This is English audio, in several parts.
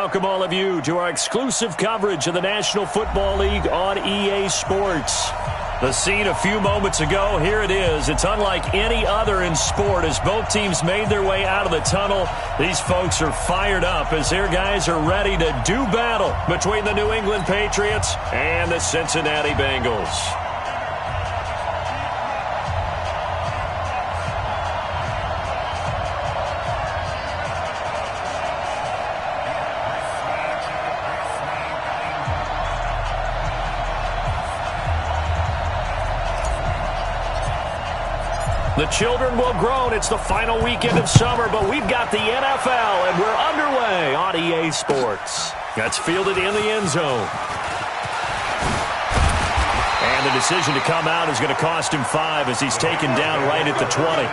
welcome all of you to our exclusive coverage of the National Football League on EA Sports. The scene a few moments ago, here it is. It's unlike any other in sport as both teams made their way out of the tunnel. These folks are fired up as their guys are ready to do battle between the New England Patriots and the Cincinnati Bengals. The children will groan. It's the final weekend of summer, but we've got the NFL, and we're underway on EA Sports. That's fielded in the end zone. And the decision to come out is going to cost him 5 as he's taken down right at the 20.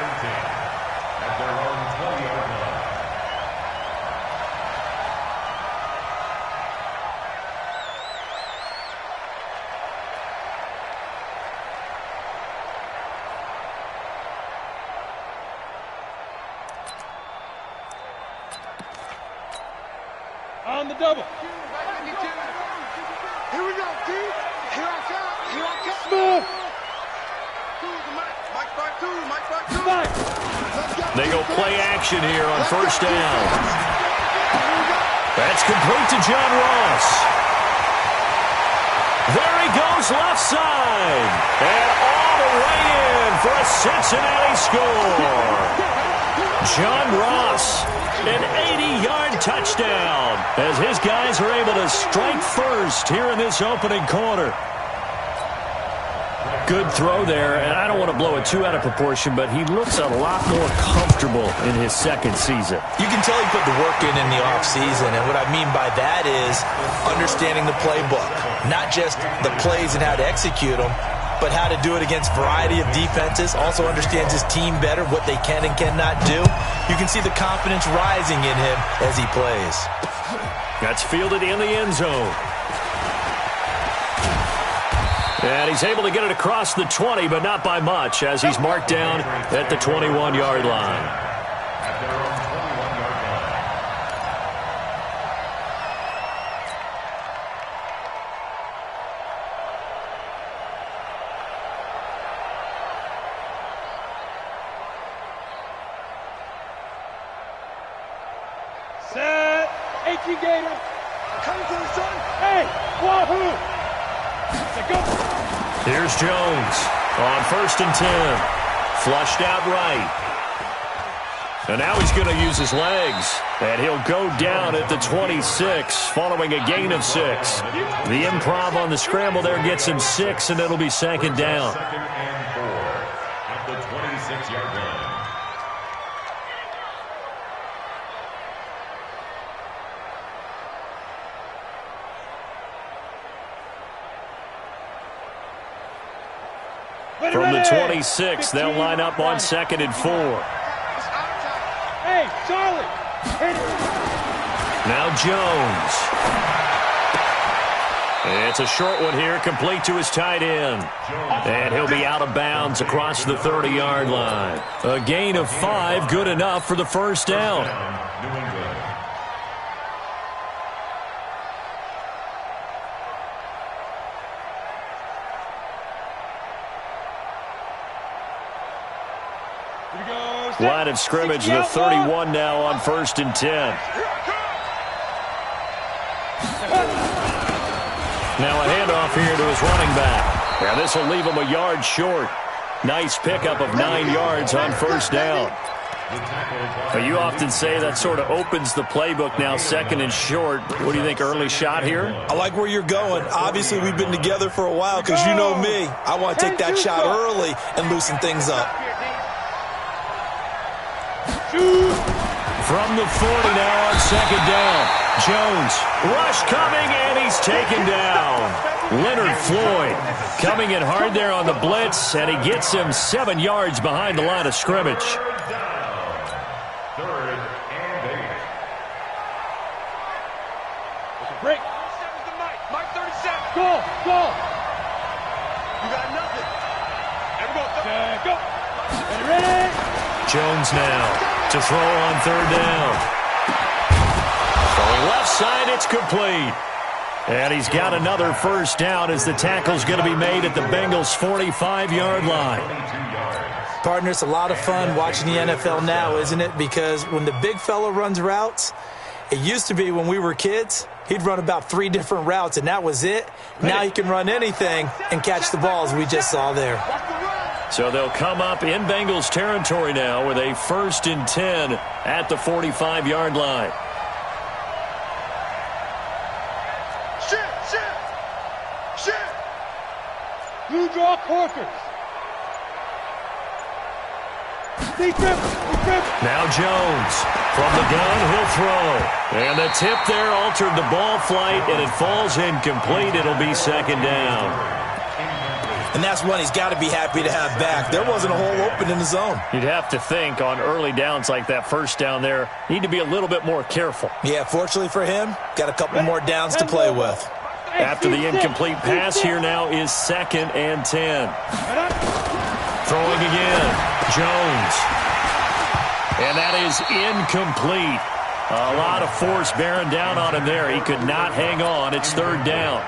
On the double. Here we go, D. Here I come. Here I come. Smooth. They go play action here on first down. That's complete to John Ross. There he goes left side. And all the way in for a Cincinnati score. John Ross, an 80-yard touchdown as his guys are able to strike first here in this opening quarter. Good throw there, and I don't want to blow it too out of proportion, but he looks a lot more comfortable in his second season. You can tell he put the work in the offseason, and what I mean by that is understanding the playbook, not just the plays and how to execute them, but how to do it against a variety of defenses. Also understands his team better, what they can and cannot do. You can see the confidence rising in him as he plays. That's fielded in the end zone. And he's able to get it across the 20, but not by much, as he's marked down at the 21-yard line. Set. 18 Gator. Come to the sun. Hey, wahoo. Go. Here's Jones on 1st and 10. Flushed out right. And now he's going to use his legs. And he'll go down at the 26 following a gain of 6. The improv on the scramble there gets him 6, and it'll be second down. Second and 4 at the 26-yard line. From the 26, they'll line up on 2nd and 4. Hey, Charlie. Hit it. Now Jones. It's a short one here, complete to his tight end. And he'll be out of bounds across the 30-yard line. A gain of 5, good enough for the first down. New England. Line of scrimmage, the 31 now on 1st and 10. Now a handoff here to his running back. Now this will leave him a yard short. Nice pickup of 9 yards on first down. You often say that sort of opens the playbook now, 2nd and short. What do you think, early shot here? I like where you're going. Obviously, we've been together for a while because you know me. I want to take that shot early and loosen things up. From the 40 now on 2nd down. Jones, rush coming, and he's taken down. Leonard Floyd coming in hard there on the blitz, and he gets him 7 yards behind the line of scrimmage. 3rd and 8. Break. Mike 37. Go. You got nothing. Go. Ready. Jones now to throw on 3rd down. Going left side, it's complete. And he's got another first down as the tackle's going to be made at the Bengals' 45-yard line. Partner, it's a lot of fun watching the NFL now, isn't it? Because when the big fella runs routes, it used to be when we were kids, he'd run about 3 different routes, and that was it. Now he can run anything and catch the balls we just saw there. So they'll come up in Bengals territory now with a 1st and 10 at the 45-yard line. Blue draw quarters. Now Jones from the gun, he'll throw. And the tip there altered the ball flight, and it falls incomplete. It'll be 2nd down. And that's one he's got to be happy to have back. There wasn't a hole open in the zone. You'd have to think on early downs like that, 1st down there, need to be a little bit more careful. Yeah, fortunately for him, got a couple more downs to play with. After the incomplete pass, here now is 2nd and 10. Throwing again, Jones. And that is incomplete. A lot of force bearing down on him there. He could not hang on. It's 3rd down.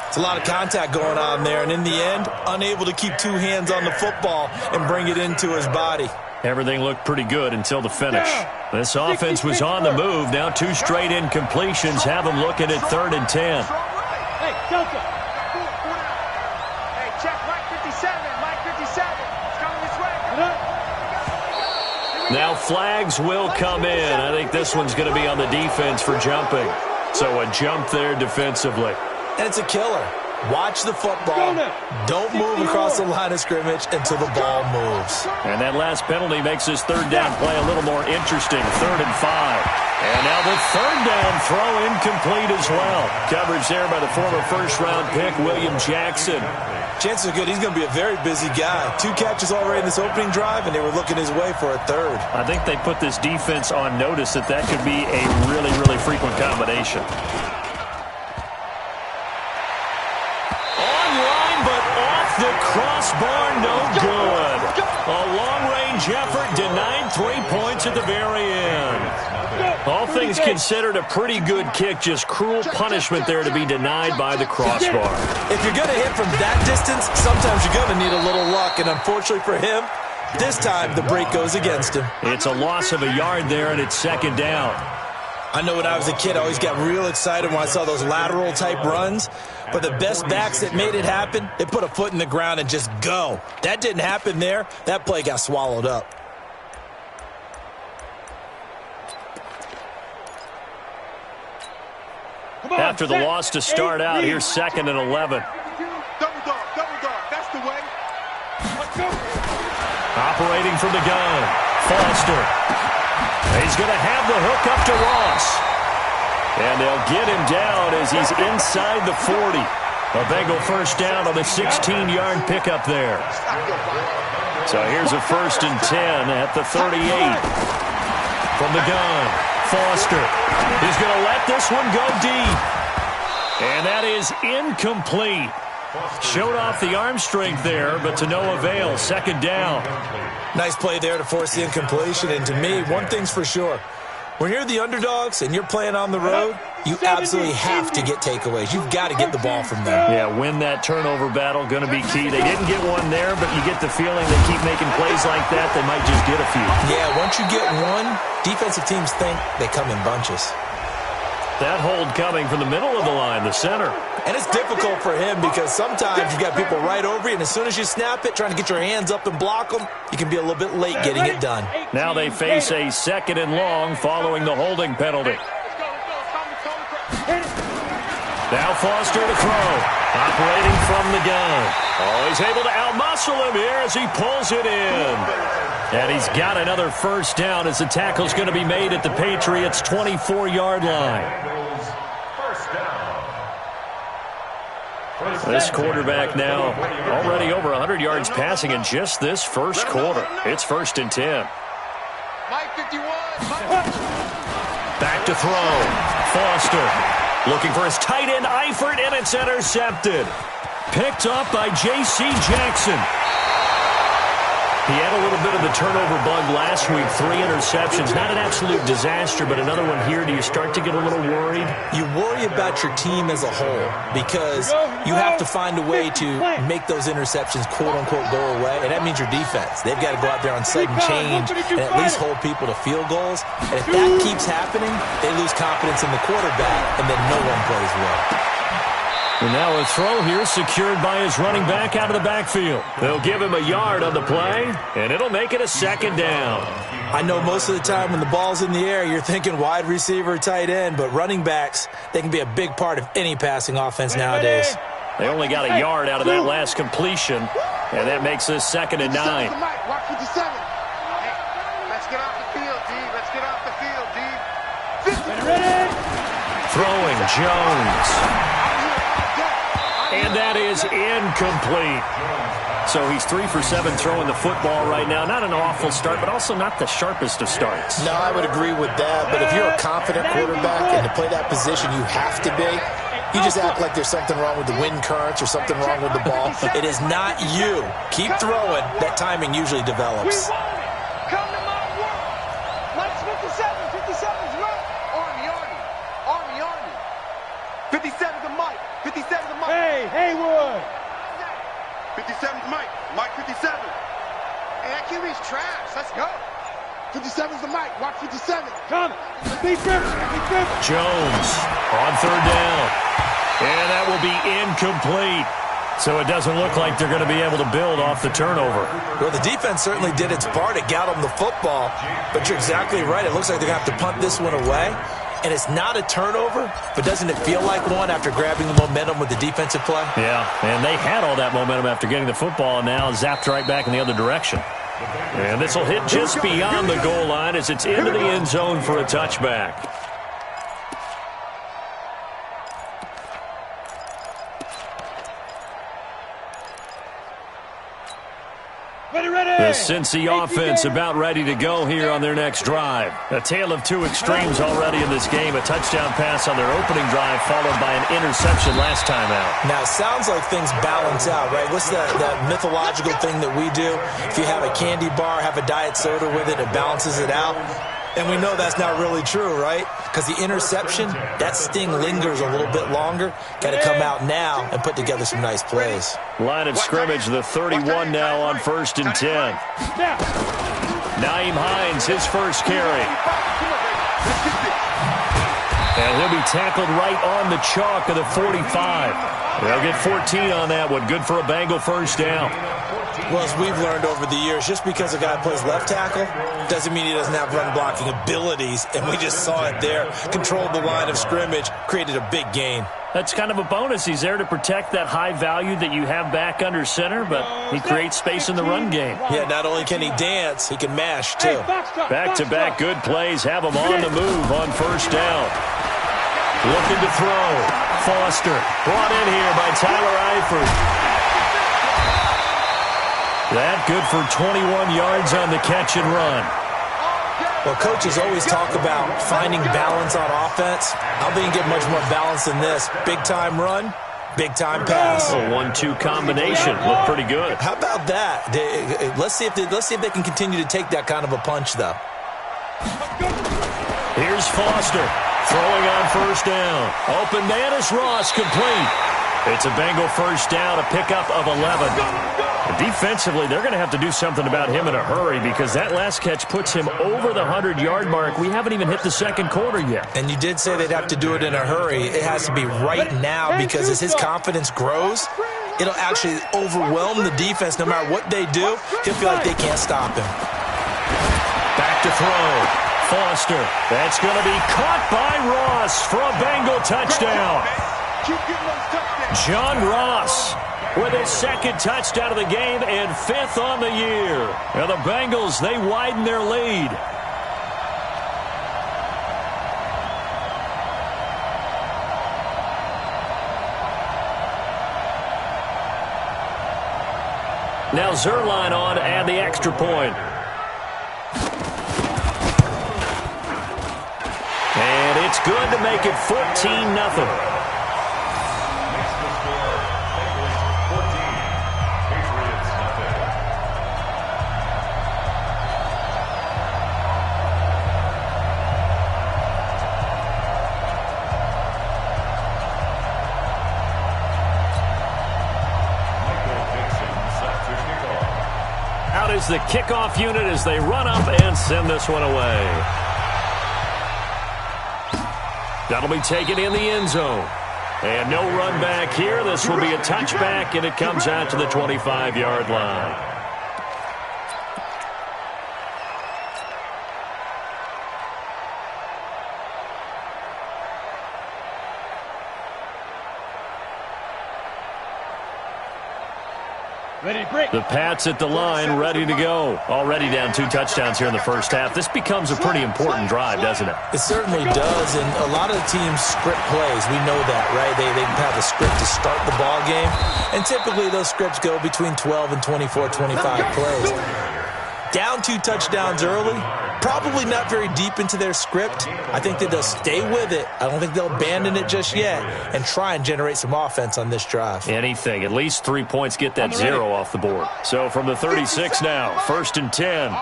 It's a lot of contact going on there, and in the end, unable to keep 2 hands on the football and bring it into his body. Everything looked pretty good until the finish. This offense was on the move. Now 2 straight incompletions have them looking at 3rd and 10. Hey, Delta. Hey, check Mike 57. Mike 57. It's coming this way. Now flags will come in. I think this one's going to be on the defense for jumping. So a jump there defensively. And it's a killer. Watch the football. Don't move across the line of scrimmage until the ball moves. And that last penalty makes this 3rd down play a little more interesting. 3rd and 5. And now the 3rd down throw incomplete as well. Coverage there by the former 1st-round pick, William Jackson. Chances are good he's going to be a very busy guy. 2 catches already in this opening drive, and they were looking his way for a 3rd. I think they put this defense on notice that could be a really, really frequent combination. Online, but off the crossbar, no good. A long-range effort denied 3 points at the very end. All things considered, a pretty good kick, just cruel punishment there to be denied by the crossbar. If you're going to hit from that distance, sometimes you're going to need a little luck, and unfortunately for him, this time the break goes against him. It's a loss of a yard there, and it's 2nd down. I know when I was a kid, I always got real excited when I saw those lateral-type runs, but the best backs that made it happen, they put a foot in the ground and just go. That didn't happen there. That play got swallowed up. After the loss to start out, here's 2nd and 11. Double dog, that's the way. Operating from the gun, Foster. He's going to have the hook up to Ross. And they'll get him down as he's inside the 40. A Bengal 1st down on the 16-yard pickup there. So here's a 1st and 10 at the 38. From the gun, Foster. He's going to let this one go deep. And that is incomplete. Showed off the arm strength there, but to no avail. 2nd down. Nice play there to force the incompletion. And to me, one thing's for sure. When you're the underdogs and you're playing on the road, you absolutely have to get takeaways. You've got to get the ball from them. Yeah, win that turnover battle, going to be key. They didn't get one there, but you get the feeling they keep making plays like that, they might just get a few. Yeah, once you get one, defensive teams think they come in bunches. That hold coming from the middle of the line, the center. And it's difficult for him because sometimes you've got people right over you, and as soon as you snap it, trying to get your hands up and block them, you can be a little bit late getting it done. Now they face a 2nd and long following the holding penalty. Now Foster to throw. Operating from the gun. Oh, he's able to outmuscle him here as he pulls it in. And he's got another 1st down as the tackle's going to be made at the Patriots' 24-yard line. This quarterback now already over 100 yards passing in just this 1st quarter. It's 1st and 10. Mike 51. Back to throw. Foster looking for his tight end, Eifert, and it's intercepted. Picked up by J.C. Jackson. He had a little bit of the turnover bug last week. 3 interceptions. Not an absolute disaster, but another one here. Do you start to get a little worried? You worry about your team as a whole because you have to find a way to make those interceptions, quote-unquote, go away, and that means your defense. They've got to go out there on sudden change and at least hold people to field goals. And if that keeps happening, they lose confidence in the quarterback, and then no one plays well. And now a throw here secured by his running back out of the backfield. They'll give him a yard on the play, and it'll make it a 2nd down. I know most of the time when the ball's in the air, you're thinking wide receiver, tight end, but running backs, they can be a big part of any passing offense nowadays. They only got a yard out of that last completion, and that makes this 2nd and 9. Watch 57. Hey, let's get off the field, D. Let's get off the field, D. 50. Ready? Throwing Jones. And that is incomplete. So he's 3 for 7 throwing the football right now. Not an awful start, but also not the sharpest of starts. No, I would agree with that. But if you're a confident quarterback and to play that position, you have to be. You just act like there's something wrong with the wind currents or something wrong with the ball. It is not you. Keep throwing. That timing usually develops. Come to my work. Lights 57. 57's right. Army. 57's the mic. 57's the mic. Hey, Haywood. 57's Mike. Mike 57. Hey, that QB's trash. Let's go. 57's the mic. Watch 57. Come. Be careful. Jones on 3rd down. And that will be incomplete. So it doesn't look like they're going to be able to build off the turnover. Well, the defense certainly did its part. It got them the football. But you're exactly right. It looks like they're going to have to punt this one away. And it's not a turnover, but doesn't it feel like one after grabbing the momentum with the defensive play? Yeah, and they had all that momentum after getting the football and now zapped right back in the other direction. And this will hit just beyond the goal line as it's into the end zone for a touchback. The Cincy offense about ready to go here on their next drive. A tale of 2 extremes already in this game. A touchdown pass on their opening drive followed by an interception last time out. Now, it sounds like things balance out, right? What's that mythological thing that we do? If you have a candy bar, have a diet soda with it, it balances it out. And we know that's not really true, right? Because the interception, that sting lingers a little bit longer. Got to come out now and put together some nice plays. Line of scrimmage, the 31 now on 1st and 10. Nyheim Hines, his first carry. And he'll be tackled right on the chalk of the 45. They'll get 14 on that one. Good for a Bengal first down. Well, as we've learned over the years, just because a guy plays left tackle doesn't mean he doesn't have run-blocking abilities, and we just saw it there. Controlled the line of scrimmage, created a big gain. That's kind of a bonus. He's there to protect that high value that you have back under center, but he creates space in the run game. Yeah, not only can he dance, he can mash, too. Back-to-back good plays have him on the move on 1st down. Looking to throw. Foster brought in here by Tyler Eifert. That good for 21 yards on the catch and run. Well, coaches always talk about finding balance on offense. I don't think you get much more balance than this. Big-time run, big-time pass. A 1-2 combination. Looked pretty good. How about that? Let's see if they can continue to take that kind of a punch, though. Here's Foster throwing on 1st down. Open man is Ross, complete. It's a Bengal first down, a pickup of 11. Defensively, they're going to have to do something about him in a hurry because that last catch puts him over the 100-yard mark. We haven't even hit the 2nd quarter yet. And you did say they'd have to do it in a hurry. It has to be right now because as his confidence grows, it'll actually overwhelm the defense. No matter what they do, he'll feel like they can't stop him. Back to throw. Foster. That's going to be caught by Ross for a Bengal touchdown. John Ross with his 2nd touchdown of the game and 5th on the year. Now the Bengals, they widen their lead. Now Zuerlein on to add the extra point. And it's good to make it 14-0. is the kickoff unit as they run up and send this one away. That'll be taken in the end zone. And no run back here. This will be a touchback, and it comes out to the 25-yard line. Ready to break. The Pats at the line, ready to go. Already down 2 touchdowns here in the first half. This becomes a pretty important drive, doesn't it? It certainly does, and a lot of the teams script plays. We know that, right? They have a script to start the ball game, and typically those scripts go between 12 and 24, 25 plays. Down 2 touchdowns early, probably not very deep into their script. I think that they'll stay with it. I don't think they'll abandon it just yet and try and generate some offense on this drive. Anything. At least 3 points get that 0 off the board. So from the 36 now, 1st and 10.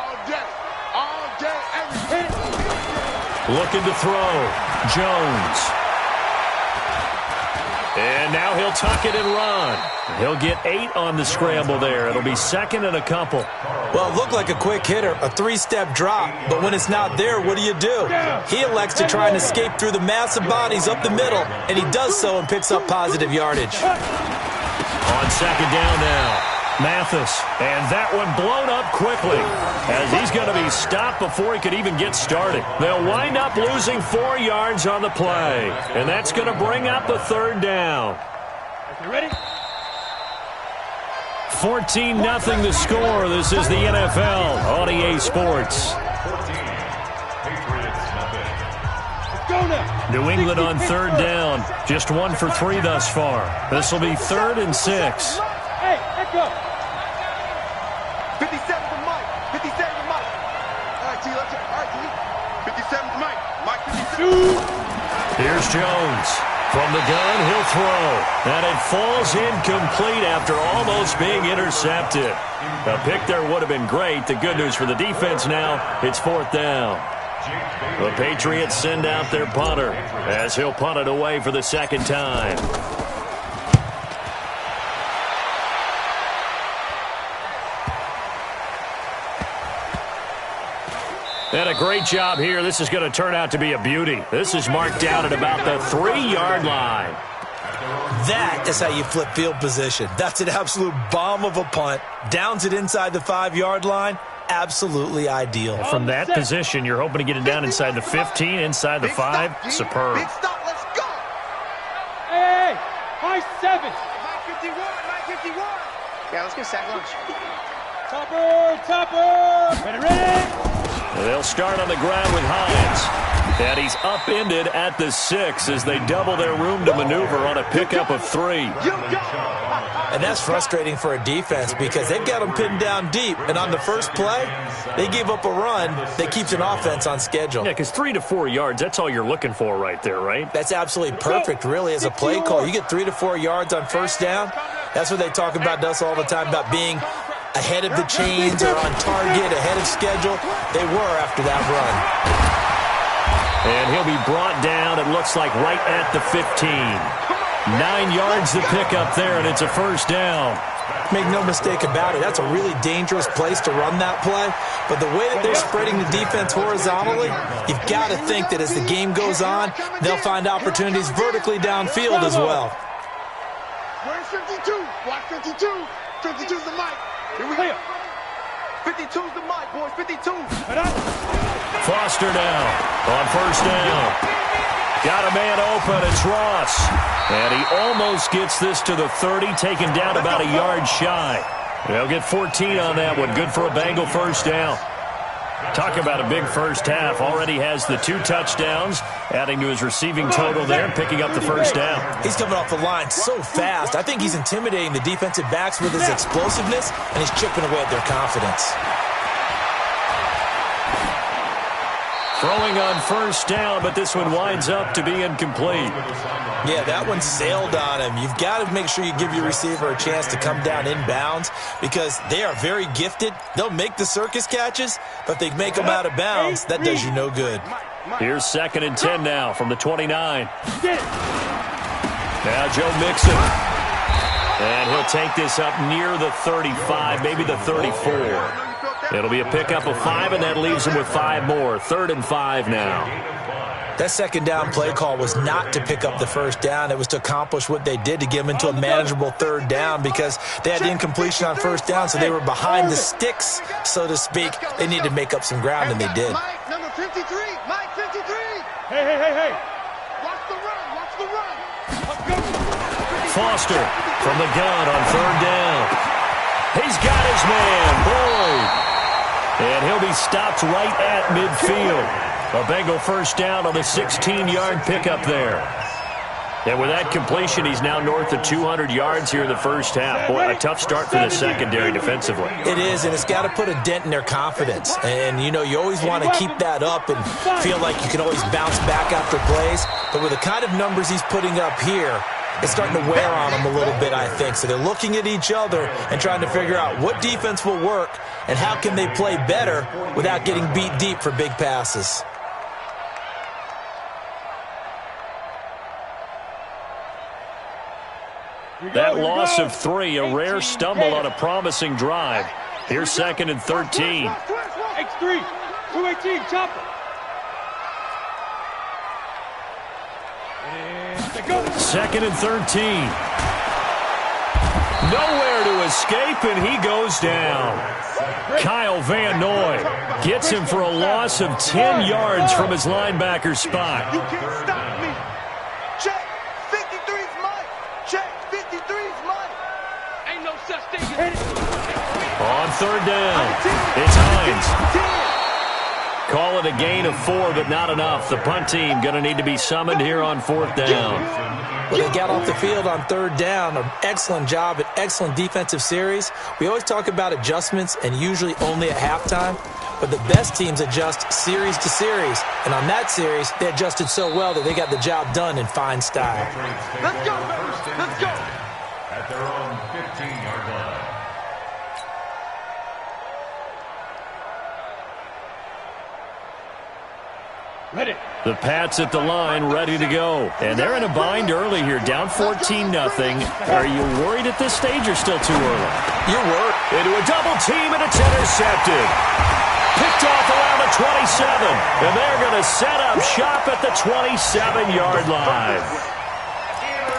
Looking to throw. Jones. And now he'll tuck it and run. He'll get 8 on the scramble there. It'll be 2nd and a couple. Well, it looked like a quick hitter, a 3-step drop, but when it's not there, what do? He elects to try and escape through the massive bodies up the middle, and he does so and picks up positive yardage. On 2nd down now, Mathis, and that one blown up quickly as he's going to be stopped before he could even get started. They'll wind up losing 4 yards on the play, and that's going to bring up a 3rd down. You ready? 14-0 the score. This is the NFL on EA Sports. Go now. New England on 3rd down. Just 1 for 3 thus far. This will be 3rd and 6. Hey, let go. 57 to Mike. 57 to Mike. All right, T. Let's check. All right, T. 57 to Mike. Mike 57. Here's Jones. From the gun, he'll throw. And it falls incomplete after almost being intercepted. A pick there would have been great. The good news for the defense now, it's 4th down. The Patriots send out their punter as he'll punt it away for the 2nd time. And a great job here. This is going to turn out to be a beauty. This is marked down at about the 3-yard line. That is how you flip field position. That's an absolute bomb of a punt. Downs it inside the 5-yard line. Absolutely ideal. From that position, you're hoping to get it down inside the 15, inside the 5. Superb. Big stop. Let's go. Hey, high 7. Mike 51. Mike 51. Yeah, let's get sack lunch. Topper. Ready. They'll start on the ground with Hines. And he's upended at the 6 as they double their room to maneuver on a pickup of 3. And that's frustrating for a defense because they've got them pinned down deep. And on the first play, they gave up a run that keeps an offense on schedule. Yeah, because 3 to 4 yards, that's all you're looking for right there, right? That's absolutely perfect, really, as a play call. You get 3 to 4 yards on 1st down. That's what they talk about us all the time, about being ahead of the chains or on target, ahead of schedule. They were after that run. And he'll be brought down, it looks like, right at the 15. 9 yards to pick up there, and it's a 1st down. Make no mistake about it, that's a really dangerous place to run that play. But the way that they're spreading the defense horizontally, you've got to think that as the game goes on, they'll find opportunities vertically downfield as well. Where's 52? Watch 52. 52's the mic. Here we go. 52's the mic, boys. 52. Foster now on 1st down. Got a man open. It's Ross. And he almost gets this to the 30, taken down about a yard shy. They'll get 14 on that one. Good for a Bengal 1st down. Talk about a big first half. Already has the 2 touchdowns, adding to his receiving total there, picking up the 1st down. He's coming off the line so fast. I think he's intimidating the defensive backs with his explosiveness, and he's chipping away at their confidence. Throwing on 1st down, but this one winds up to be incomplete. Yeah, that one sailed on him. You've got to make sure you give your receiver a chance to come down inbounds because they are very gifted. They'll make the circus catches, but they make them out of bounds. That does you no good. Here's 2nd and 10 now from the 29. Now Joe Mixon. And he'll take this up near the 35, maybe the 34. It'll be a pickup of 5, and that leaves him with 5 more. 3rd and 5 now. That second down play call was not to pick up the first down. It was to accomplish what they did, to get them into a manageable 3rd down, because they had the incompletion on 1st down, so they were behind the sticks, so to speak. They needed to make up some ground, and they did. Mike, number 53. Mike, 53. Hey. Watch the run. Watch the run. Let's go. Foster from the gun on 3rd down. He's got his man, Boyd. And he'll be stopped right at midfield. A Bengal first down on the 16-yard pickup there. And with that completion, he's now north of 200 yards here in the first half. Boy, a tough start for the secondary defensively. It is, and it's got to put a dent in their confidence. And, you know, you always want to keep that up and feel like you can always bounce back after plays. But with the kind of numbers he's putting up here, it's starting to wear on them a little bit, I think. So they're looking at each other and trying to figure out what defense will work and how can they play better without getting beat deep for big passes. That loss of 3, a rare stumble on a promising drive. Here's 2nd and 13. X3, 218, chopper. And go. 2nd and 13. Nowhere to escape, and he goes down. Kyle Van Noy gets him for a loss of 10 yards from his linebacker spot. You can't stop me. Check. 53's mine. Check. 53's mine. Ain't no such thing as On 3rd down, it's Hines. Call it a gain of 4, but not enough. The punt team going to need to be summoned here on 4th down. Well, they got off the field on 3rd down. An excellent job, an excellent defensive series. We always talk about adjustments, and usually only at halftime. But the best teams adjust series to series. And on that series, they adjusted so well that they got the job done in fine style. Let's go. Let's go. At their own 15-yard line. Ready. The Pats at the line, ready to go. And they're in a bind early here, down 14-0. Are you worried at this stage or still too early? You're worried. Into a double team, and it's intercepted. Picked off around the 27. And they're going to set up shop at the 27-yard line.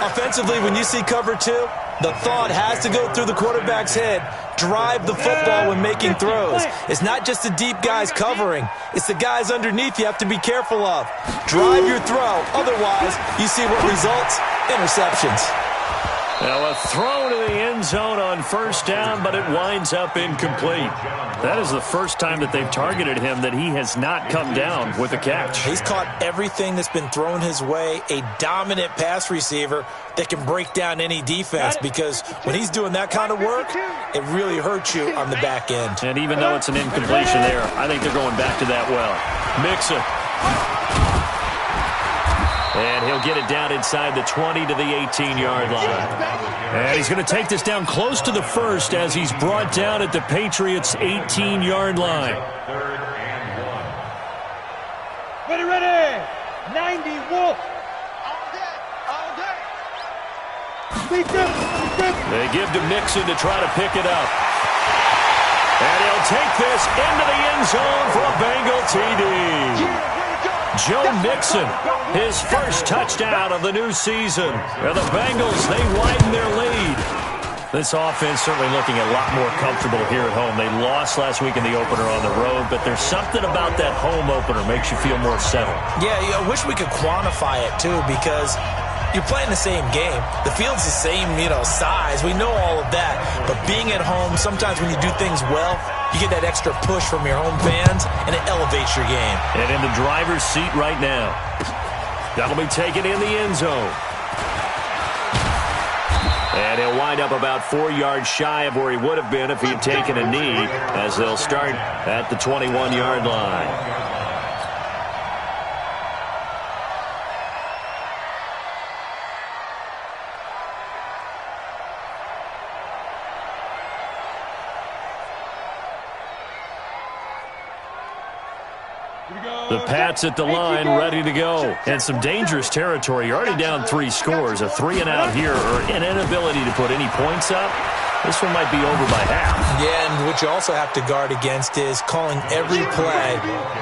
Offensively, when you see cover 2, the thought has to go through the quarterback's head. Drive the football when making throws. It's not just the deep guys covering. It's the guys underneath you have to be careful of. Drive your throw. Otherwise, you see what results? Interceptions. Now a throw to the end zone on 1st down, but it winds up incomplete. That is the first time that they've targeted him that he has not come down with a catch. He's caught everything that's been thrown his way. A dominant pass receiver that can break down any defense, because when he's doing that kind of work, it really hurts you on the back end. And even though it's an incompletion there, I think they're going back to that well. Mixon. And he'll get it down inside the 20 to the 18-yard line. And he's going to take this down close to the 1st as he's brought down at the Patriots' 18-yard line. Ready. 90 Wolf. All day. Beat them. They give to Mixon to try to pick it up. And he'll take this into the end zone for a Bengal TD. Joe Mixon, his first touchdown of the new season. And the Bengals, they widen their lead. This offense certainly looking a lot more comfortable here at home. They lost last week in the opener on the road, but there's something about that home opener makes you feel more settled. Yeah, I wish we could quantify it, too, because you're playing the same game. The field's the same, size. We know all of that. But being at home, sometimes when you do things well, you get that extra push from your home fans, and it elevates your game. And in the driver's seat right now. That'll be taken in the end zone. And he'll wind up about 4 yards shy of where he would have been if he had taken a knee, as they'll start at the 21-yard line. Here The Pats at the line, ready to go. And some dangerous territory. You're already down 3 scores. A 3-and-out here, or an inability to put any points up. This one might be over by half. Yeah, and what you also have to guard against is calling every play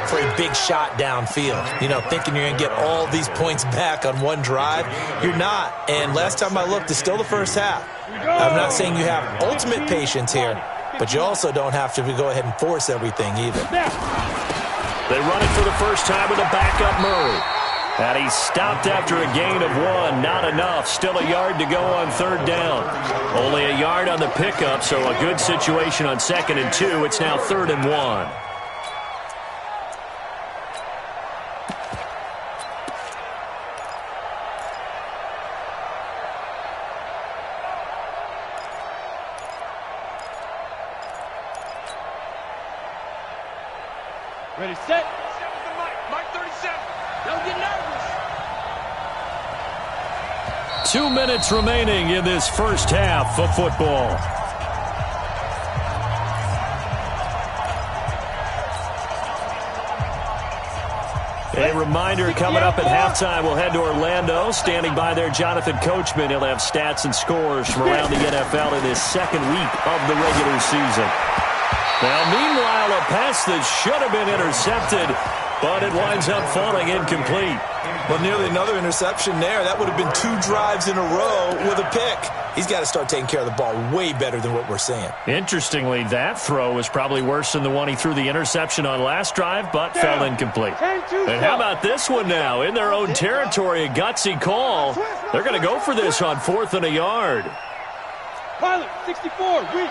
for a big shot downfield. You know, thinking you're going to get all these points back on one drive. You're not. And last time I looked, it's still the first half. I'm not saying you have ultimate patience here, but you also don't have to go ahead and force everything either. They run it for the first time with a backup Murray. And he's stopped after a gain of 1. Not enough. Still a yard to go on 3rd down. Only a yard on the pickup, so a good situation on 2nd and 2. It's now 3rd and 1. Ready, set. Mike 37. Don't get nervous. 2 minutes remaining in this first half of football. A reminder, coming up at halftime, we'll head to Orlando. Standing by there, Jonathan Coachman. He'll have stats and scores from around the NFL in his 2nd week of the regular season. Now, meanwhile, a pass that should have been intercepted, but it winds up falling incomplete. Well, nearly another interception there. That would have been 2 drives in a row with a pick. He's got to start taking care of the ball way better than what we're seeing. Interestingly, that throw was probably worse than the one he threw the interception on last drive, but fell incomplete. And how about this one now? In their own territory, a gutsy call. They're going to go for this on 4th and a yard. Pilot, 64, weak.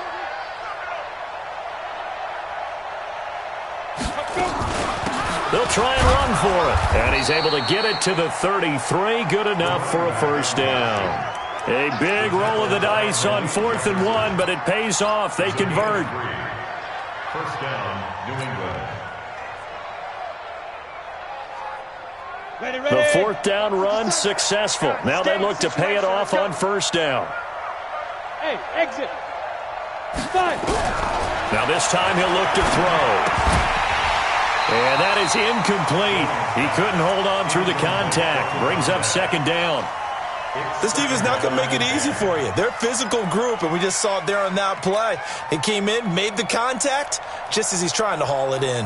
They'll try and run for it. And he's able to get it to the 33. Good enough for a first down. A big roll of the dice on 4th and 1, but it pays off. They convert. First down, New England. Ready. The 4th down run successful. Now they look to pay it off on 1st down. Hey, exit. 5. Now this time he'll look to throw. And that is incomplete. He couldn't hold on through the contact. Brings up 2nd down. This defense is not going to make it easy for you. They're a physical group, and we just saw it there on that play. He came in, made the contact, just as he's trying to haul it in.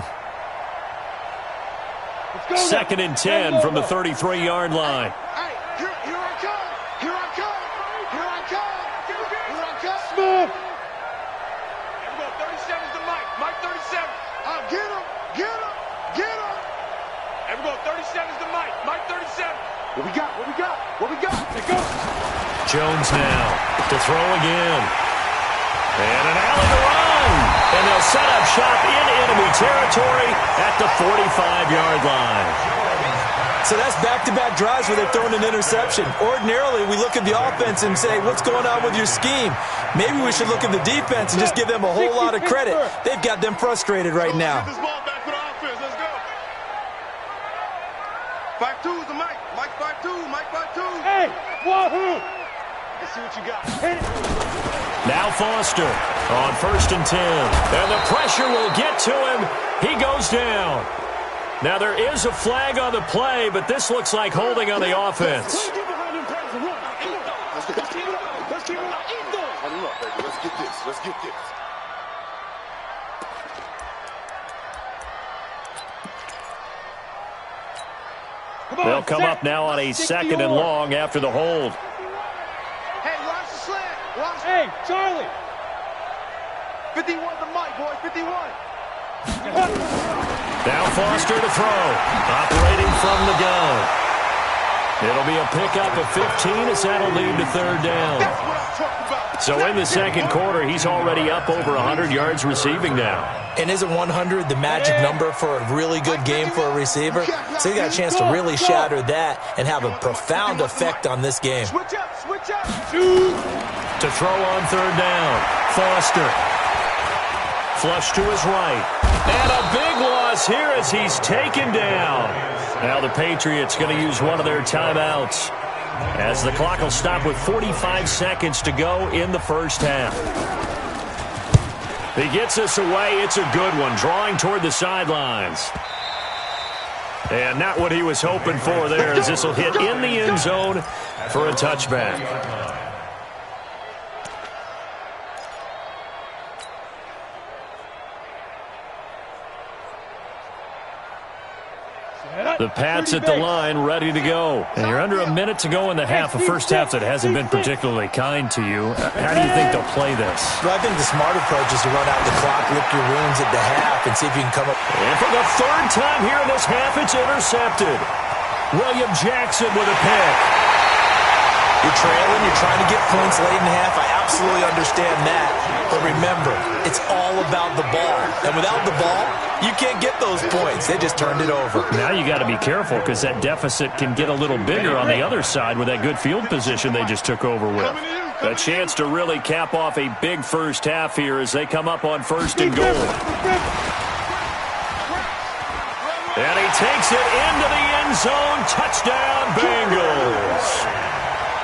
2nd and 10 from the 33-yard line. Hey, here I come. Here I come. Here I come. Here I come. Smooth. Here we go. 37's the Mike. Mike 37. Get him. Get him. Get him. Here we go. 37's the Mike. Mike 37. What we got? What we got? What we got? Let's go. Jones now to throw again. And an alley to run. And they'll set up shop in enemy territory at the 45-yard line. So that's back-to-back drives where they're throwing an interception. Ordinarily, we look at the offense and say, what's going on with your scheme? Maybe we should look at the defense and just give them a whole lot of credit. They've got them frustrated right now. Get this ball back for the offense. Let's go. 5-2 is the Mike. Mike 5-2. Mike 5-2. Hey, wahoo. Let's see what you got. Hit it. Now Foster on 1st and 10. And the pressure will get to him. He goes down. Now there is a flag on the play, but this looks like holding on the offense. Let's keep it up. Huddle up, baby. Let's get this. Let's get this. They'll come up now on a 2nd and long after the hold. Hey, watch the slant. Watch. Hey, Charlie. 51 the Mike, boys. 51. Now Foster to throw. Operating from the gun. It'll be a pickup of 15 as that'll lead to 3rd down. That's what I'm talking about. So in the 2nd quarter, he's already up over 100 yards receiving now. And isn't 100 the magic number for a really good game for a receiver? So he got a chance to really shatter that and have a profound effect on this game. Switch up. Switch up. To throw on 3rd down. Foster. Flush to his right. And a big loss here as he's taken down. Now the Patriots going to use one of their timeouts as the clock will stop with 45 seconds to go in the first half. He gets us away. It's a good one, drawing toward the sidelines. And not what he was hoping for there, as this will hit in the end zone for a touchback. The Pats at the line, ready to go. And you're under a minute to go in the half, a first half that hasn't been particularly kind to you. How do you think they'll play this? Well, I think the smart approach is to run out the clock, lick your wounds at the half, and see if you can come up. And for the third time here in this half, it's intercepted. William Jackson with a pick. You're trailing, you're trying to get points late in the half. I absolutely understand that. But remember, it's all about the ball. And without the ball, you can't get those points. They just turned it over. Now you got to be careful because that deficit can get a little bigger on the other side with that good field position they just took over with. A chance to really cap off a big first half here as they come up on first and goal. And he takes it into the end zone. Touchdown, Bengals.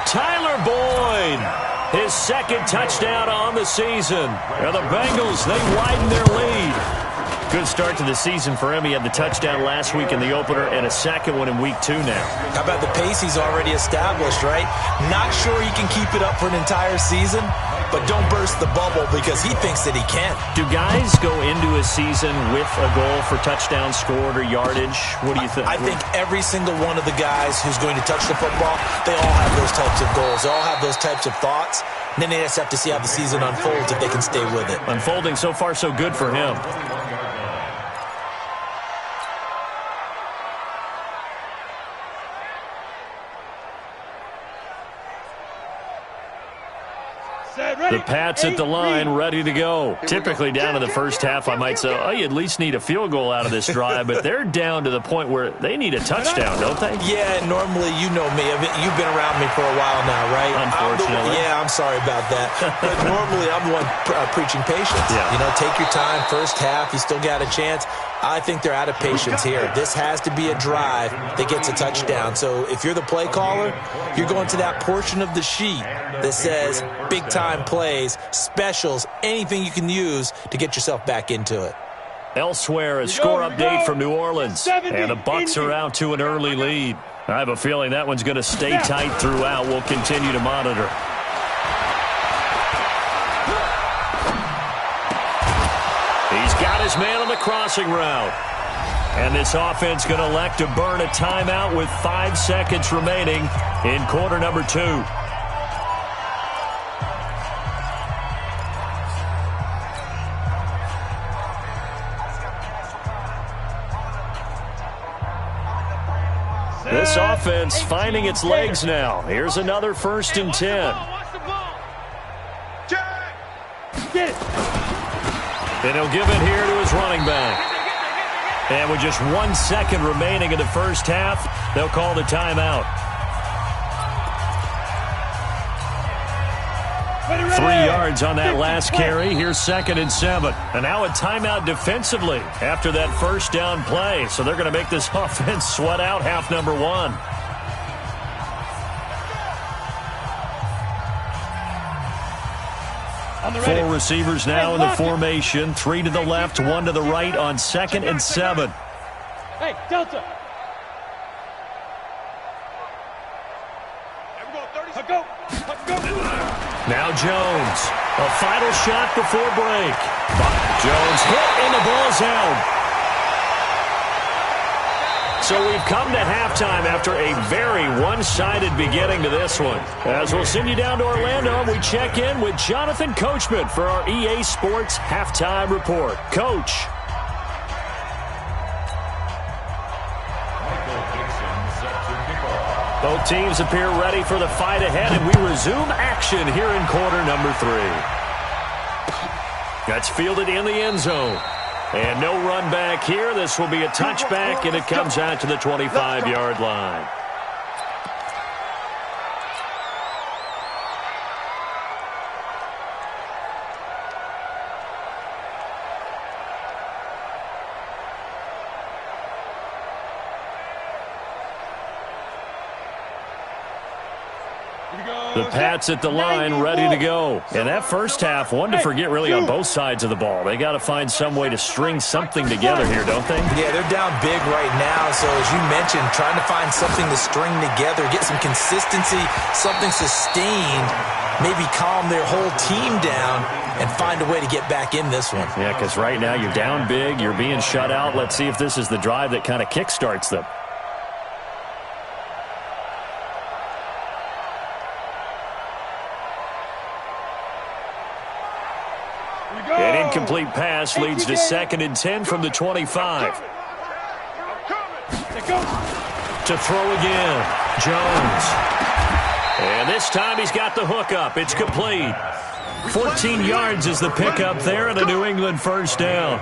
Tyler Boyd, his second touchdown on the season. And the Bengals, they widen their lead. Good start to the season for him. He had the touchdown last week in the opener and a second one in week 2 now. How about the pace he's already established, right? Not sure he can keep it up for an entire season, but don't burst the bubble because he thinks that he can. Do guys go into a season with a goal for touchdown scored or yardage? What do you think? I think every single one of the guys who's going to touch the football, they all have those types of goals. They all have those types of thoughts. And then they just have to see how the season unfolds if they can stay with it. Unfolding so far so good for him. The Pats at the line, ready to go. Typically down in the first half, I might say, oh, you at least need a field goal out of this drive, but they're down to the point where they need a touchdown, don't they? Yeah, normally, you know me. You've been around me for a while now, right? Unfortunately. I'm sorry about that. But normally, I'm the one preaching patience. Yeah. You know, take your time, first half, you still got a chance. I think they're out of patience here. This has to be a drive that gets a touchdown. So if you're the play caller, you're going to that portion of the sheet that says big-time plays, specials, anything you can use to get yourself back into it. Elsewhere, a score update from New Orleans. And the Bucs are out to an early lead. I have a feeling that one's going to stay tight throughout. We'll continue to monitor. He's got his man on the crossing route. And this offense going to elect to burn a timeout with 5 seconds remaining in quarter number 2. This offense finding its legs now. Here's another 1st and 10. Get it. And he'll give it here to his running back. And with just 1 second remaining in the first half, they'll call the timeout. 3 yards on that last carry. Here's 2nd and 7. And now a timeout defensively after that first down play. So they're going to make this offense sweat out half number 1. Four receivers now in the formation. 3 to the left, 1 to the right on 2nd and 7. Hey, Delta. Go. Now Jones. A final shot before break. Jones hit and the ball's out. So we've come to halftime after a very one-sided beginning to this one. As we'll send you down to Orlando, we check in with Jonathan Coachman for our EA Sports Halftime Report. Coach. Both teams appear ready for the fight ahead, and we resume action here in quarter number 3. That's fielded in the end zone. And no run back here. This will be a touchback, and it comes out to the 25-yard line. The Pats at the line, ready to go. And that first half, one to forget really on both sides of the ball. They got to find some way to string something together here, don't they? Yeah, they're down big right now. So as you mentioned, trying to find something to string together, get some consistency, something sustained, maybe calm their whole team down and find a way to get back in this one. Yeah, because right now you're down big, you're being shut out. Let's see if this is the drive that kind of kickstarts them. An incomplete pass leads to 2nd and 10 from the 25. To throw again, Jones. And this time he's got the hook up. It's complete. 14 yards is the pickup there and a New England first down.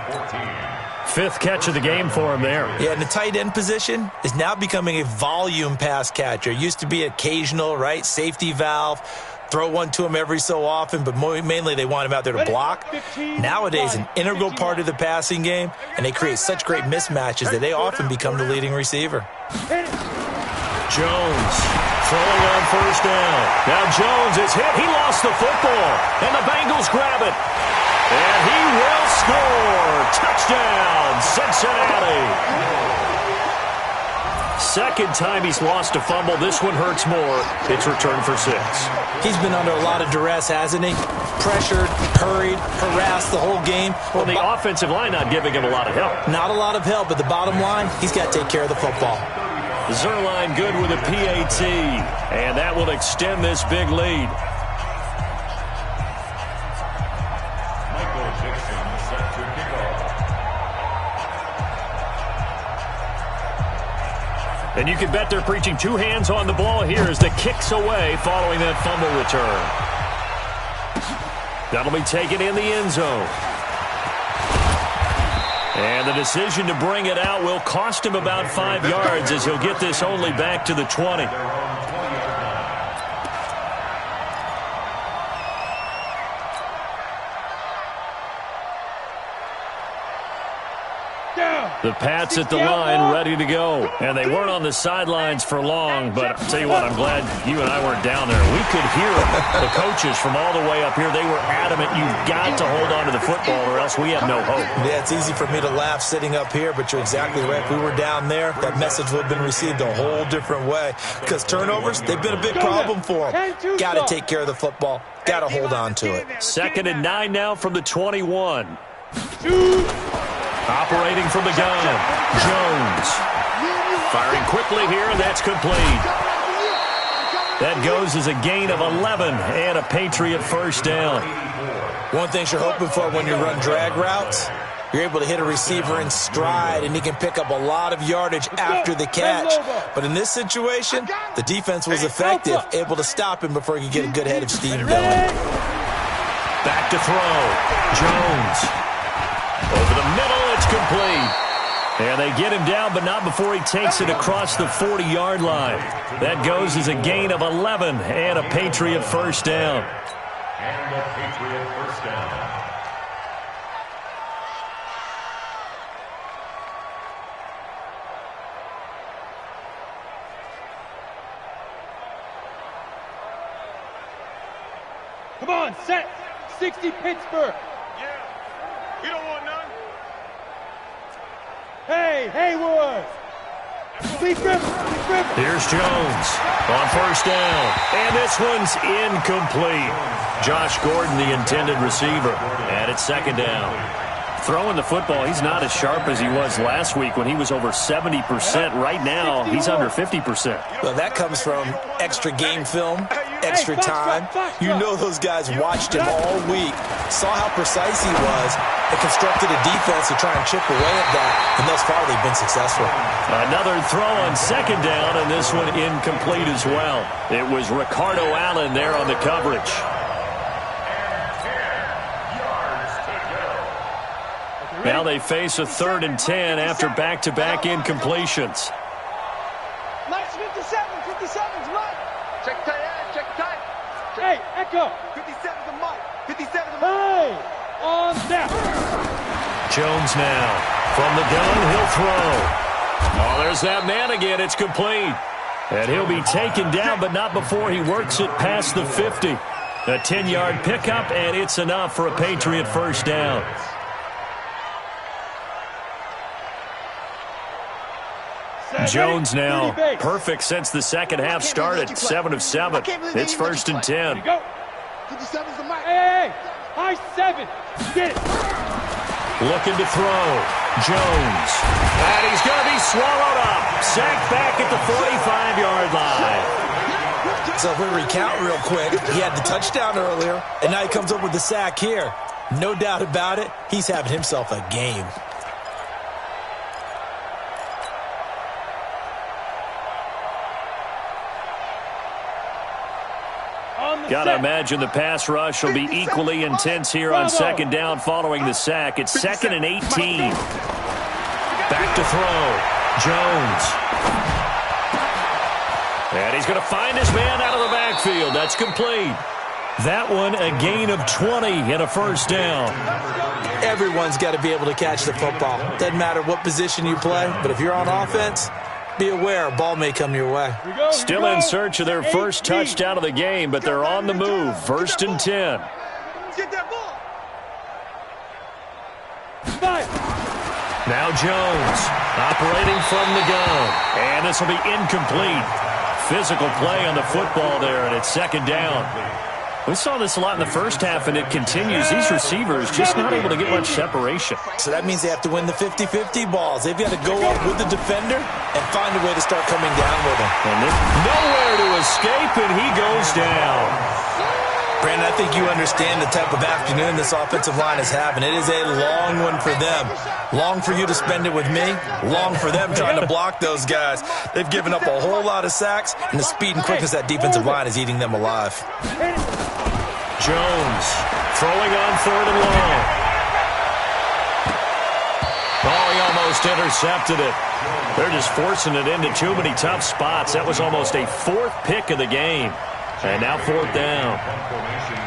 5th catch of the game for him there. Yeah, and the tight end position is now becoming a volume pass catcher. It used to be occasional, right? Safety valve. Throw one to him every so often, but mainly they want him out there to block. Nowadays, an integral part of the passing game, and they create such great mismatches that they often become the leading receiver. Jones throwing on first down. Now Jones is hit. He lost the football, and the Bengals grab it. And he will score. Touchdown, Cincinnati. Second time he's lost a fumble. This one hurts more. It's returned for 6. He's been under a lot of duress, hasn't he? Pressured, hurried, harassed the whole game. Well, the offensive line not giving him a lot of help. Not a lot of help, but the bottom line, he's got to take care of the football. Zuerlein good with a PAT, and that will extend this big lead. Michael Dixon set to kick off. And you can bet they're preaching 2 hands on the ball here as the kick's away following that fumble return. That'll be taken in the end zone. And the decision to bring it out will cost him about 5 yards as he'll get this only back to the 20. The Pats at the line, ready to go. And they weren't on the sidelines for long, but I'll tell you what, I'm glad you and I weren't down there. We could hear the coaches from all the way up here. They were adamant, you've got to hold on to the football or else we have no hope. Yeah, it's easy for me to laugh sitting up here, but you're exactly right. If we were down there, that message would have been received a whole different way. Because turnovers, they've been a big problem for them. Got to take care of the football. Got to hold on to it. 2nd and 9 now from the 21. Operating from the gun, Jones. Firing quickly here, and that's complete. That goes as a gain of 11 and a Patriot first down. One thing you're hoping for when you run drag routes, you're able to hit a receiver in stride, and he can pick up a lot of yardage after the catch. But in this situation, the defense was effective, able to stop him before he could get a good head of steam going. Back to throw, Jones. Over the middle, it's complete. And they get him down, but not before he takes it across the 40-yard line. That goes as a gain of 11 and a Patriot first down. And a Patriot first down. Come on, set. 60 Pittsburgh. You don't want none? Hey, Haywood. Sleep Griffin. Here's Jones on first down. And this one's incomplete. Josh Gordon, the intended receiver. And it's 2nd down. Throwing the football, he's not as sharp as he was last week when he was over 70%. Right now, he's under 50%. Well, that comes from extra game film, extra time. You know those guys watched him all week, saw how precise he was, and constructed a defense to try and chip away at that, and thus far they've been successful. Another throw on 2nd down, and this one incomplete as well. It was Ricardo Allen there on the coverage. Now they face a 3rd and 10 after back-to-back incompletions. Nice 57's right. Check tight, check tight. Hey, Echo. 57's the mic. 57's the mic. Hey, on snap. Jones now. From the gun, he'll throw. Oh, there's that man again. It's complete. And he'll be taken down, but not before he works it past the 50. A 10-yard pickup, and it's enough for a Patriot first down. Jones now perfect since the second half started. 7 of 7. It's 1st and 10. Hey, high 7. Get it. Looking to throw. Jones. And he's going to be swallowed up. Sacked back at the 45-yard line. So if we recount real quick, he had the touchdown earlier, and now he comes up with the sack here. No doubt about it, he's having himself a game. Got to imagine the pass rush will be equally intense here on second down following the sack. It's 2nd and 18. Back to throw. Jones. And he's going to find his man out of the backfield. That's complete. That one a gain of 20 and a first down. Everyone's got to be able to catch the football. Doesn't matter what position you play, but if you're on offense, be aware a ball may come your way. Still in search of their first touchdown of the game, but they're on the move. 1st and 10. Now Jones operating from the gun. And this will be incomplete. Physical play on the football there, and it's 2nd down. We saw this a lot in the first half, and it continues. These receivers just not able to get much separation. So that means they have to win the 50-50 balls. They've got to go up with the defender and find a way to start coming down with him. And nowhere to escape, and he goes down. Brandon, I think you understand the type of afternoon this offensive line is having. It is a long one for them. Long for you to spend it with me. Long for them trying to block those guys. They've given up a whole lot of sacks, and the speed and quickness of that defensive line is eating them alive. Jones throwing on 3rd and long. Oh, he almost intercepted it. They're just forcing it into too many tough spots. That was almost a 4th pick of the game. And now 4th down.